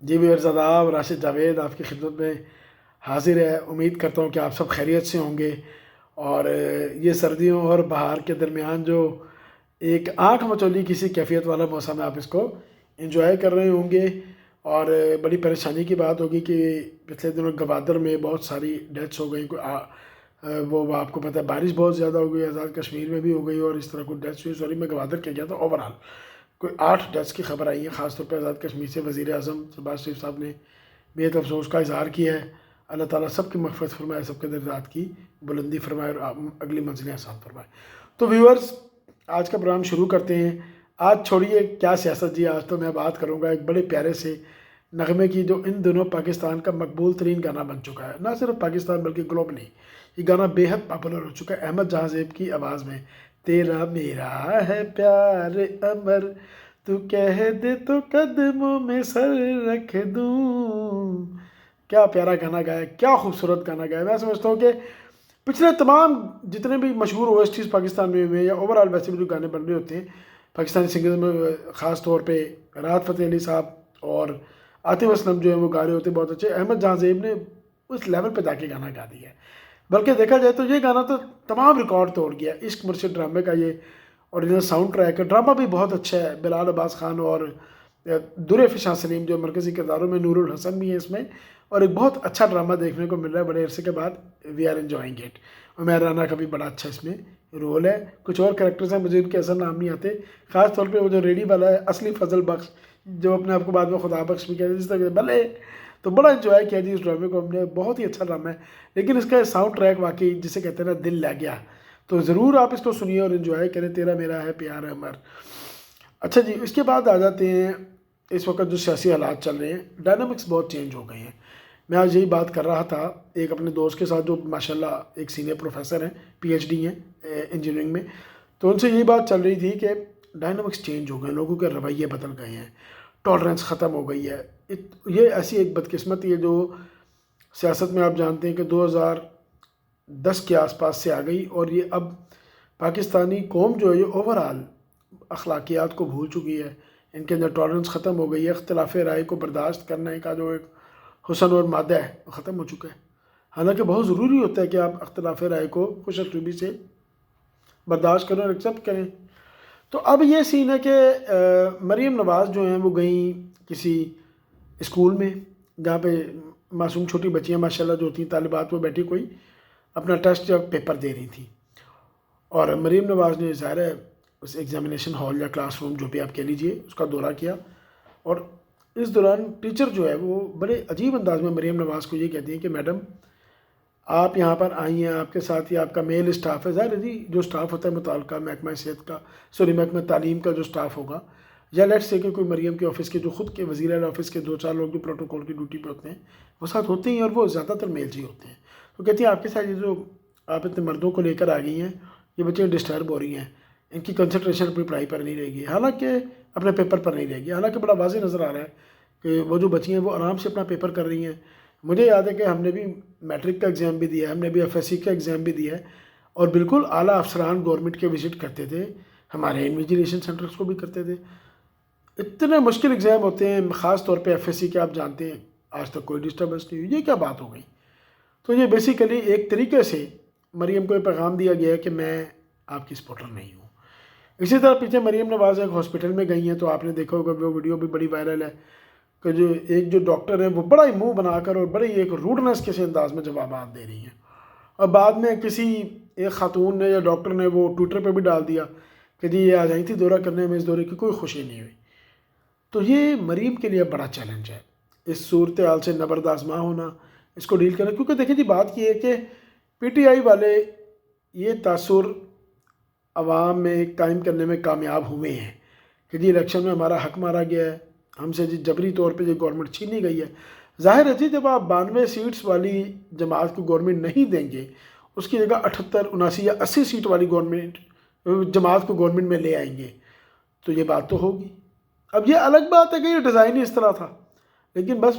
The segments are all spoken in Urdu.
جی ویئرز آداب، راشد جاوید آپ کی خدمت میں حاضر ہے۔ امید کرتا ہوں کہ آپ سب خیریت سے ہوں گے، اور یہ سردیوں اور بہار کے درمیان جو ایک آنکھ مچولی کسی کیفیت والا موسم ہے، آپ اس کو انجوائے کر رہے ہوں گے۔ اور بڑی پریشانی کی بات ہوگی کہ پچھلے دنوں گوادر میں بہت ساری ڈیتھس ہو گئیں، وہ آپ کو پتہ ہے بارش بہت زیادہ ہو گئی، آزاد کشمیر میں بھی ہو گئی، اور اس طرح کوئی ڈیتھس ہوئی۔ سوری، میں گوادر کے گیا تھا، اوور آل کوئی 8 ڈیتھس کی خبر آئی ہے، خاص طور پہ آزاد کشمیر سے وزیر اعظم شہباز شریف صاحب نے بےحد افسوس کا اظہار کیا ہے۔ اللہ تعالیٰ سب کی مغفرت فرمائے، سب کے درجات کی بلندی فرمائے، اور اگلی منزلیں آسان فرمائے۔ تو ویورز، آج کا پروگرام شروع کرتے ہیں۔ آج چھوڑیے کیا سیاست جی، آج تو میں بات کروں گا ایک بڑے پیارے سے نغمے کی، جو ان دنوں پاکستان کا مقبول ترین گانا بن چکا ہے، نہ صرف پاکستان بلکہ گلوبلی۔ یہ گانا بے حد پاپولر ہو چکا ہے احمد جہاں زیب کی آواز میں۔ تیرا میرا ہے پیار امر، تو کہہ دے تو قدموں میں سر رکھ دوں۔ کیا پیارا گانا گایا، کیا خوبصورت گانا گایا۔ میں سمجھتا ہوں کہ پچھلے تمام جتنے بھی مشہور او ایس ٹیز پاکستان میں ہوئے ہیں، یا اوور آل ویسے بھی جو گانے بن رہے ہوتے ہیں پاکستانی سنگرز میں، خاص طور پہ راحت فتح علی صاحب اور عاطف اسلم جو ہیں وہ گا رہے ہوتے ہیں بہت اچھے، احمد جہاں زیب نے اس لیول پہ جا کے گانا گا دیا ہے۔ بلکہ دیکھا جائے تو یہ گانا تو تمام ریکارڈ توڑ گیا۔ عشق مرشد ڈرامے کا یہ اوریجنل ساؤنڈ ٹریک ہے، ڈرامہ بھی بہت اچھا ہے۔ بلال عباس خان اور در فشاں سلیم جو مرکزی کرداروں میں، نور الحسن بھی ہے اس میں، اور ایک بہت اچھا ڈرامہ دیکھنے کو مل رہا ہے بڑے عرصے کے بعد۔ We are enjoying it. Umair Rana کا بھی بڑا اچھا اس میں رول ہے۔ کچھ اور کریکٹرز ہیں، مجھے ان کے اصل نام نہیں آتے، خاص طور پہ وہ جو ریڈی والا ہے اصلی فضل بخش، جو اپنے آپ کو بعد میں خدا بخش بھی کہتے ہیں، جس طرح بھلے۔ تو بڑا انجوائے کیا جی اس ڈرامے کو ہم نے، بہت ہی اچھا ڈرامہ ہے، لیکن اس کا ساؤنڈ ٹریک واقعی جسے کہتے ہیں نا دل لے گیا۔ تو ضرور آپ اس کو سنیے اور انجوائے کریں، تیرا میرا ہے پیار امر۔ اچھا جی، اس کے بعد آ جاتے ہیں اس وقت جو سیاسی حالات چل رہے ہیں، ڈائنامکس بہت چینج ہو گئے ہیں۔ میں آج یہی بات کر رہا تھا ایک اپنے دوست کے ساتھ جو ماشاءاللہ ایک سینئر پروفیسر ہیں، پی ایچ ڈی ہیں انجینئرنگ میں، تو ان سے یہی بات چل رہی تھی کہ ڈائنامکس چینج ہو گئے، لوگوں کے رویے بدل گئے ہیں، ٹالرنس ختم ہو گئی ہے۔ یہ ایسی ایک بدقسمتی ہے جو سیاست میں آپ جانتے ہیں کہ 2010 کے آس پاس سے آ گئی، اور یہ اب پاکستانی قوم جو ہے یہ اوور آل اخلاقیات کو بھول چکی ہے، ان کے اندر ٹالرنس ختم ہو گئی ہے، اختلاف رائے کو برداشت کرنے کا جو ایک حسن اور مادہ ہے وہ ختم ہو چکا ہے۔ حالانکہ بہت ضروری ہوتا ہے کہ آپ اختلاف رائے کو خوش اسلوبی سے برداشت کریں اور ایکسیپٹ کریں۔ تو اب یہ سین ہے کہ مریم نواز جو ہیں وہ گئیں کسی اسکول میں، جہاں پہ معصوم چھوٹی بچیاں ماشاءاللہ جو ہوتی ہیں طالبات، وہ بیٹھی کوئی اپنا ٹیسٹ یا پیپر دے رہی تھیں، اور مریم نواز نے ظاہر ہے اس ایگزامینیشن ہال یا کلاس روم جو بھی آپ کہہ لیجئے اس کا دورہ کیا، اور اس دوران ٹیچر جو ہے وہ بڑے عجیب انداز میں مریم نواز کو یہ کہتی ہیں کہ میڈم آپ یہاں پر آئی ہیں، آپ کے ساتھ ہی آپ کا میل اسٹاف ہے۔ ظاہر ہے جی، جو اسٹاف ہوتا ہے متعلقہ محکمہ صحت کا، محکمہ تعلیم کا جو اسٹاف ہوگا، یا لیٹ سے کہ کوئی مریم کے آفس کے جو خود کے وزیر اعلیٰ آفس کے 2-4 لوگ جو پروٹوکول کی ڈیوٹی پہ ہوتے ہیں وہ ساتھ ہوتے ہیں، اور وہ زیادہ تر میل ہی ہوتے ہیں۔ تو کہتی ہیں آپ کے ساتھ یہ جو آپ اتنے مردوں کو لے کر آ گئی ہیں، یہ بچے ڈسٹرب ہو رہی ہیں، ان کی کنسنٹریشن اپنی پڑھائی پر نہیں رہے گی، حالانکہ اپنے پیپر پر نہیں رہے گی۔ حالانکہ بڑا واضح نظر آ رہا ہے کہ وہ جو بچی ہیں وہ آرام سے اپنا پیپر کر رہی ہیں۔ مجھے یاد ہے کہ ہم نے بھی میٹرک کا ایگزام بھی دیا ہے، ہم نے بھی ایف ایس سی کا ایگزام بھی دیا ہے، اور بالکل اعلیٰ افسران گورنمنٹ کے وزٹ کرتے تھے، ہمارے انویجیلیشن سینٹرز کو بھی کرتے تھے۔ اتنے مشکل ایگزام ہوتے ہیں، خاص طور پہ ایف ایس سی کے، آپ جانتے ہیں آج تک کوئی ڈسٹربنس نہیں ہوئی۔ یہ کیا بات ہو گئی؟ تو یہ بیسیکلی ایک طریقے سے مریم کو یہ پیغام دیا گیا ہے کہ میں آپ کی سپورٹر نہیں ہوں۔ اسی طرح پیچھے مریم نواز ایک ہاسپٹل میں گئی ہیں، تو آپ نے دیکھا ہوگا وہ ویڈیو بھی بڑی وائرل ہے کہ جو ڈاکٹر ہیں وہ بڑا ہی منہ بنا کر اور بڑی ایک روڈنس کسی انداز میں جوابات دے رہی ہیں، اور بعد میں کسی ایک خاتون نے یا ڈاکٹر نے وہ ٹویٹر پہ بھی ڈال دیا کہ جی یہ آ جائی تھی دورہ کرنے میں، اس دورے کی کوئی خوشی نہیں ہوئی۔ تو یہ مریم کے لیے بڑا چیلنج ہے، اس صورتحال سے نبرد آزما ہونا، اس کو ڈیل کرنا، کیونکہ دیکھیں جی بات یہ ہے کہ پی ٹی آئی والے یہ تاثر عوام میں قائم کرنے میں کامیاب ہوئے ہیں کہ جی الیکشن میں ہمارا حق مارا گیا ہے، ہم سے جی جبری طور پہ یہ گورنمنٹ چھینی گئی ہے۔ ظاہر ہے جی، جب آپ 92 سیٹس والی جماعت کو گورنمنٹ نہیں دیں گے، اس کی جگہ 78 79 یا 80 سیٹ والی گورنمنٹ جماعت کو گورنمنٹ میں لے آئیں گے، تو یہ بات تو ہوگی۔ اب یہ الگ بات ہے کہ یہ ڈیزائن ہی اس طرح تھا، لیکن بس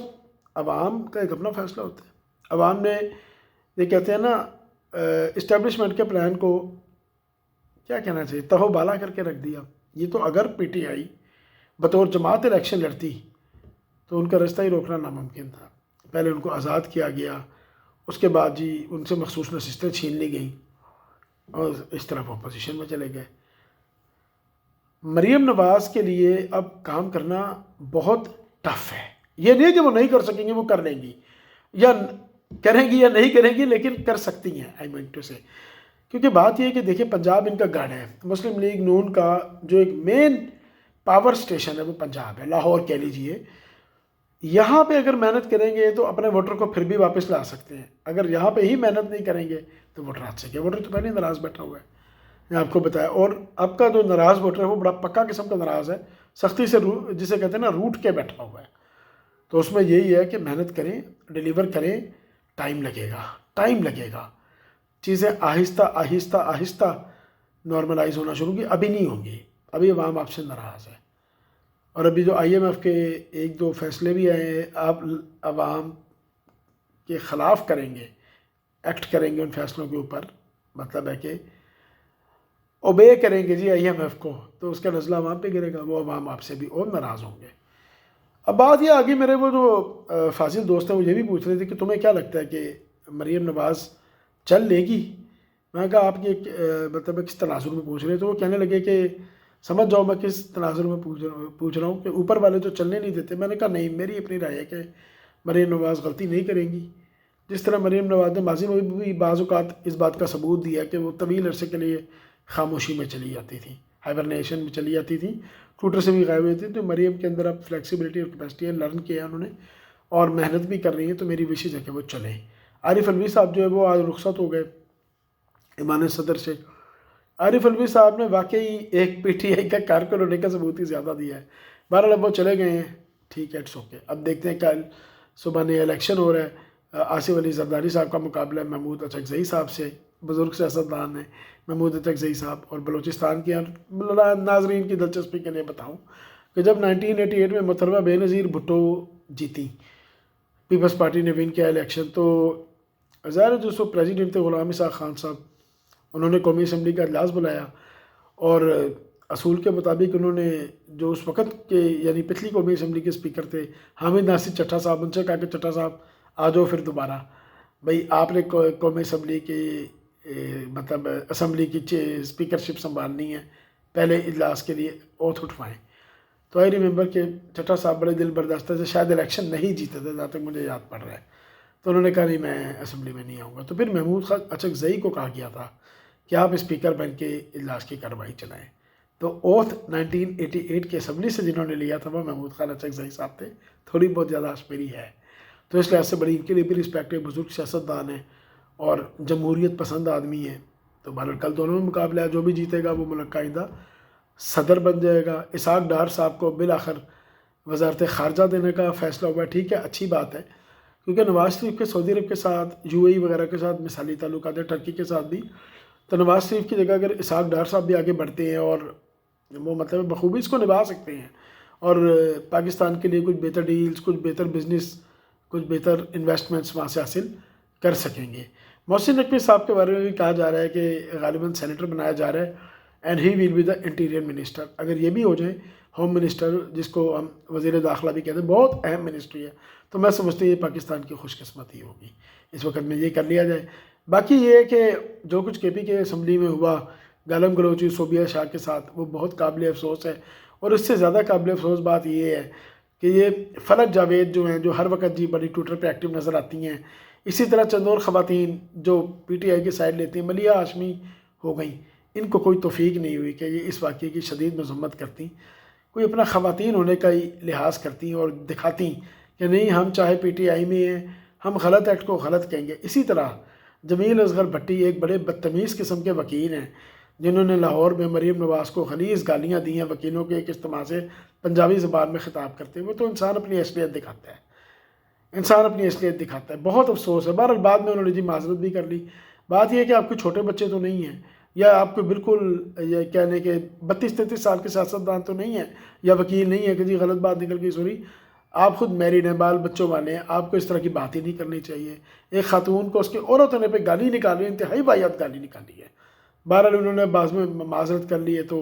عوام کا ایک اپنا فیصلہ ہوتا ہے۔ عوام نے یہ کہتے ہیں نا اسٹیبلشمنٹ کے پلان کو کیا کہنا چاہیے، تہو بالا کر کے رکھ دیا۔ یہ تو اگر پی ٹی آئی بطور جماعت الیکشن لڑتی تو ان کا راستہ ہی روکنا ناممکن تھا۔ پہلے ان کو آزاد کیا گیا، اس کے بعد جی ان سے مخصوص نشستیں چھین لی گئیں اور اس طرح وہ اپوزیشن میں چلے گئے۔ مریم نواز کے لیے اب کام کرنا بہت ٹف ہے۔ یہ نہیں کہ وہ نہیں کر سکیں گی، وہ کر لیں گی، یا کریں گی یا نہیں کریں گی، لیکن کر سکتی ہیں آئی مین ٹو سے۔ کیونکہ بات یہ ہے کہ دیکھیں پنجاب ان کا گڑھ ہے، مسلم لیگ نون کا جو ایک مین پاور سٹیشن ہے وہ پنجاب ہے، لاہور کہہ لیجئے۔ یہاں پہ اگر محنت کریں گے تو اپنے ووٹر کو پھر بھی واپس لا سکتے ہیں، اگر یہاں پہ ہی محنت نہیں کریں گے تو ووٹر ہاتھ سے گیا۔ ووٹر تو پہلے ہی ناراض بیٹھا ہوا ہے، میں آپ کو بتایا۔ اور اب کا جو ناراض ووٹر ہے وہ بڑا پکا قسم کا ناراض ہے، سختی سے جسے کہتے ہیں نا روٹ کے بیٹھا ہوا ہے۔ تو اس میں یہی ہے کہ محنت کریں، ڈیلیور کریں، ٹائم لگے گا، ٹائم لگے گا، چیزیں آہستہ آہستہ آہستہ نارملائز ہونا شروع کی، ابھی نہیں ہوں گی، ابھی عوام آپ سے ناراض ہے۔ اور ابھی جو آئی ایم ایف کے ایک دو فیصلے بھی آئے ہیں، آپ عوام کے خلاف کریں گے، ایکٹ کریں گے ان فیصلوں کے اوپر، مطلب ہے کہ اوبے کریں گے جی آئی ایم ایف کو، تو اس کا نزلہ عوام پہ گرے گا، وہ عوام آپ سے بھی اور ناراض ہوں گے۔ اب بات یہ آگے، میرے وہ جو فاضل دوست ہیں وہ یہ بھی پوچھ رہے تھے کہ تمہیں کیا لگتا ہے کہ مریم نواز چل لے گی؟ میں نے کہا آپ کی مطلب کس تناظر میں پوچھ رہے ہیں؟ تو وہ کہنے لگے کہ سمجھ جاؤ میں کس تناظر میں پوچھ رہا ہوں، کہ اوپر والے تو چلنے نہیں دیتے۔ میں نے کہا نہیں، میری اپنی رائے ہے کہ مریم نواز غلطی نہیں کریں گی۔ جس طرح مریم نواز نے ماضی میں بھی بعض اوقات اس بات کا ثبوت دیا کہ وہ طویل عرصے کے لیے خاموشی میں چلی جاتی تھی، ہائبرنیشن میں چلی جاتی تھی، ٹویٹر سے بھی غائب ہوئی تھی۔ تو مریم کے اندر اب فلیکسیبلٹی اور کیپیسٹی ہے، لرن کیا انہوں نے اور محنت بھی کر رہی ہیں، تو میری وشز ہے کہ وہ چلیں۔ عارف الوی صاحب جو ہے وہ آج رخصت ہو گئے ایمان صدر سے۔ عارف الوی صاحب نے واقعی ایک پی ٹی آئی کا کارکن ہونے کا ثبوت ہی زیادہ دیا ہے۔ بہرحال اب وہ چلے گئے ہیں، ٹھیک ہے، اٹس اوکے۔ اب دیکھتے ہیں کل صبح نیا الیکشن ہو رہا ہے، آصف علی زرداری صاحب کا مقابلہ ہے محمود اچکزئی صاحب سے، بزرگ سیاستدان ہیں محمود اچکزئی صاحب۔ اور بلوچستان کے ناظرین کی دلچسپی کے لیے بتاؤں کہ جب 1988 میں محترمہ بے نظیر بھٹو جیتی، پیپلز پارٹی نے ون کیا الیکشن، تو ظاہر جو سو پریزیڈنٹ تھے غلام اسحاق خان صاحب، انہوں نے قومی اسمبلی کا اجلاس بلایا اور اصول کے مطابق انہوں نے جو اس وقت کے یعنی پچھلی قومی اسمبلی کے اسپیکر تھے حامد ناصر چٹھا صاحب، ان سے کہا کہ چٹھا صاحب آ جاؤ پھر دوبارہ، بھئی آپ نے قومی اسمبلی کی مطلب اسمبلی کی اسپیکرشپ سنبھالنی ہے، پہلے اجلاس کے لیے اوتھ اٹھوائیں۔ تو آئی ریممبر کہ چٹھا صاحب بڑے دل برداشتہ سے شاید الیکشن نہیں جیتے تھے جہاں تک مجھے یاد پڑ رہا ہے، تو انہوں نے کہا نہیں میں اسمبلی میں نہیں آؤں گا۔ تو پھر محمود اچکزئی کو کہا گیا تھا کہ آپ اسپیکر بن کے اجلاس کی کارروائی چلائیں۔ تو اوتھ 1988 کے اسمبلی سے جنہوں نے لیا تھا وہ محمود خان اچکزئی صاحب تھے، تھوڑی بہت زیادہ اشپیری ہے، تو اس لحاظ سے بڑی ان کے لیے بھی رسپیکٹ ہے، بزرگ سیاستدان ہیں اور جمہوریت پسند آدمی ہیں۔ تو بہرحال کل دونوں میں مقابلہ ہے، جو بھی جیتے گا وہ ملک کا آئندہ صدر بن جائے گا۔ اسحاق ڈار صاحب کو بالآخر وزارت خارجہ دینے کا فیصلہ ہوا ہے، ٹھیک ہے، اچھی بات ہے، کیونکہ نواز شریف کے سعودی عرب کے ساتھ، یو اے ای وغیرہ کے ساتھ مثالی تعلقات ہیں، ٹرکی کے ساتھ بھی، تو نواز شریف کی جگہ اگر اسحاق ڈار صاحب بھی آگے بڑھتے ہیں اور وہ مطلب بخوبی اس کو نبھا سکتے ہیں اور پاکستان کے لیے کچھ بہتر ڈیلز، کچھ بہتر بزنس، کچھ بہتر انویسٹمنٹس وہاں سے حاصل کر سکیں گے۔ محسن نقوی صاحب کے بارے میں بھی کہا جا رہا ہے کہ غالباً سینیٹر بنایا جا رہا ہے، and he will be the interior minister. اگر یہ بھی ہو جائیں ہوم منسٹر، جس کو ہم وزیر داخلہ بھی کہتے ہیں، بہت اہم منسٹری ہے، تو میں سمجھتی ہوں یہ پاکستان کی خوش قسمتی ہوگی اس وقت میں یہ کر لیا جائے۔ باقی یہ ہے کہ جو کچھ کے پی کے اسمبلی میں ہوا گالم گلوچی صوبیہ شاہ کے ساتھ، وہ بہت قابل افسوس ہے، اور اس سے زیادہ قابل افسوس بات یہ ہے کہ یہ فلک جاوید جو ہیں، جو ہر وقت جی بڑی ٹویٹر پہ ایکٹیو نظر آتی ہیں، اسی طرح چند اور خواتین جو پی ٹی آئی کی سائڈ لیتی ہیں، ملیحہ ہاشمی ہو گئیں، ان کو کوئی توفیق نہیں ہوئی کہ یہ اس واقعے کی شدید مذمت کرتی، کوئی اپنا خواتین ہونے کا ہی لحاظ کرتی اور دکھاتی کہ نہیں ہم چاہے پی ٹی آئی میں ہیں، ہم غلط ایکٹ کو غلط کہیں گے۔ اسی طرح جمیل اصغر بھٹی ایک بڑے بدتمیز قسم کے وکیل ہیں، جنہوں نے لاہور میں مریم نواز کو غلیظ گالیاں دی ہیں وکیلوں کے ایک اجتماع سے پنجابی زبان میں خطاب کرتے ہوئے۔ تو انسان اپنی اصلیت دکھاتا ہے، انسان اپنی اصلیت دکھاتا ہے، بہت افسوس ہے۔ بہرحال بعد میں انہوں نے جی معذرت بھی کر لی۔ بات یہ ہے کہ آپ کے چھوٹے بچے تو نہیں ہیں، یا آپ کو بالکل یہ کہنے کہ 32-33 سال کے سیاستدان تو نہیں ہیں یا وکیل نہیں ہے کہ جی غلط بات نکل گئی سوری، آپ خود میریڈ ہیں، بال بچوں والے ہیں، آپ کو اس طرح کی بات ہی نہیں کرنی چاہیے۔ ایک خاتون کو اس کے عورت ہونے پہ گالی نکالی، انتہائی واحد گالی نکالی ہے۔ بہرحال انہوں نے بعض میں معذرت کر لی ہے، تو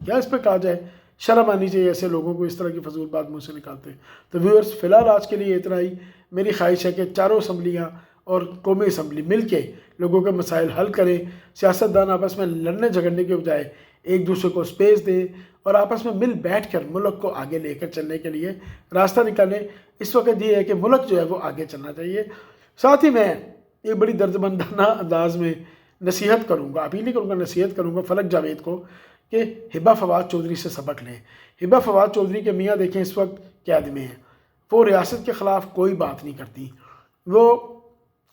کیا اس پہ کہا جائے، شرم آنی چاہیے ایسے لوگوں کو اس طرح کی فضول بات منہ سے نکالتے ہیں۔ تو ویورز فی الحال آج کے لیے اتنا ہی۔ میری خواہش ہے کہ چاروں اسمبلیاں اور قومی اسمبلی مل کے لوگوں کے مسائل حل کریں، سیاستدان آپس میں لڑنے جھگڑنے کے بجائے ایک دوسرے کو اسپیس دیں اور آپس میں مل بیٹھ کر ملک کو آگے لے کر چلنے کے لیے راستہ نکالیں۔ اس وقت یہ ہے کہ ملک جو ہے وہ آگے چلنا چاہیے۔ ساتھ ہی میں ایک بڑی دردمندانہ انداز میں نصیحت کروں گا، اپیل نہیں کروں گا، نصیحت کروں گا فلک جاوید کو کہ ہبہ فواد چودھری سے سبق لیں۔ ہبہ فواد چودھری کے میاں دیکھیں اس وقت قید میں ہیں، وہ ریاست کے خلاف کوئی بات نہیں کرتی، وہ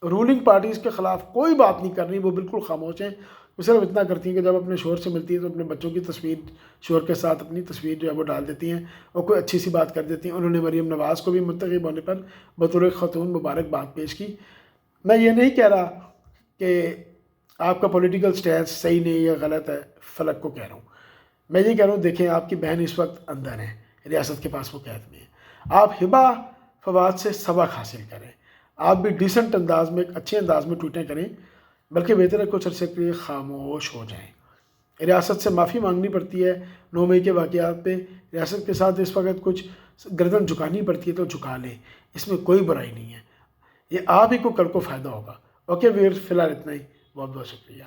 رولنگ پارٹیز کے خلاف کوئی بات نہیں کر رہی، وہ بالکل خاموش ہیں۔ وہ صرف اتنا کرتی ہیں کہ جب اپنے شوہر سے ملتی ہیں تو اپنے بچوں کی تصویر، شوہر کے ساتھ اپنی تصویر جو ہے وہ ڈال دیتی ہیں اور کوئی اچھی سی بات کر دیتی ہیں۔ انہوں نے مریم نواز کو بھی منتخب ہونے پر بطور خاتون مبارکباد پیش کی۔ میں یہ نہیں کہہ رہا کہ آپ کا پولیٹیکل سٹینس صحیح نہیں یا غلط ہے، فلک کو کہہ رہا ہوں۔ میں یہ کہہ رہا ہوں دیکھیں آپ کی بہن اس وقت اندر ہے، ریاست کے پاس وہ قید میں ہے، آپ ہبہ فواد سے سبق حاصل کریں، آپ بھی ڈیسنٹ انداز میں، ایک اچھے انداز میں ٹویٹیں کریں، بلکہ بہتر ہے کچھ عرصے کے لیے خاموش ہو جائیں۔ ریاست سے معافی مانگنی پڑتی ہے 9 مئی کے واقعات پہ، ریاست کے ساتھ اس وقت کچھ گردن جھکانی پڑتی ہے تو جھکا لیں، اس میں کوئی برائی نہیں ہے، یہ آپ ہی کو کل کو فائدہ ہوگا۔ اوکے ویئر، فی الحال اتنا ہی، بہت بہت شکریہ۔